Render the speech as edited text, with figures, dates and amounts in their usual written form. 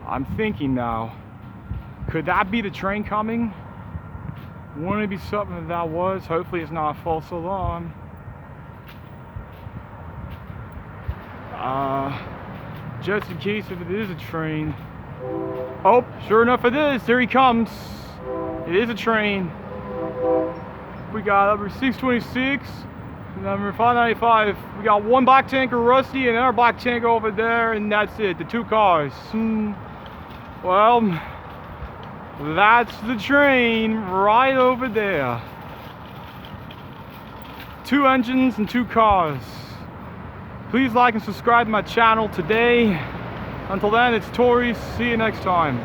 I'm thinking now, could that be the train coming? Wouldn't it be something that was? Hopefully it's not a false alarm. Just in case if it is a train. Oh, sure enough it is. There he comes. It is a train. We got number 626, number 595. We got one black tanker, Rusty, and another black tanker over there, and that's it. The two cars. Well, that's the train right over there. Two engines and two cars. Please like and subscribe to my channel today. Until then, it's Tori. See you next time.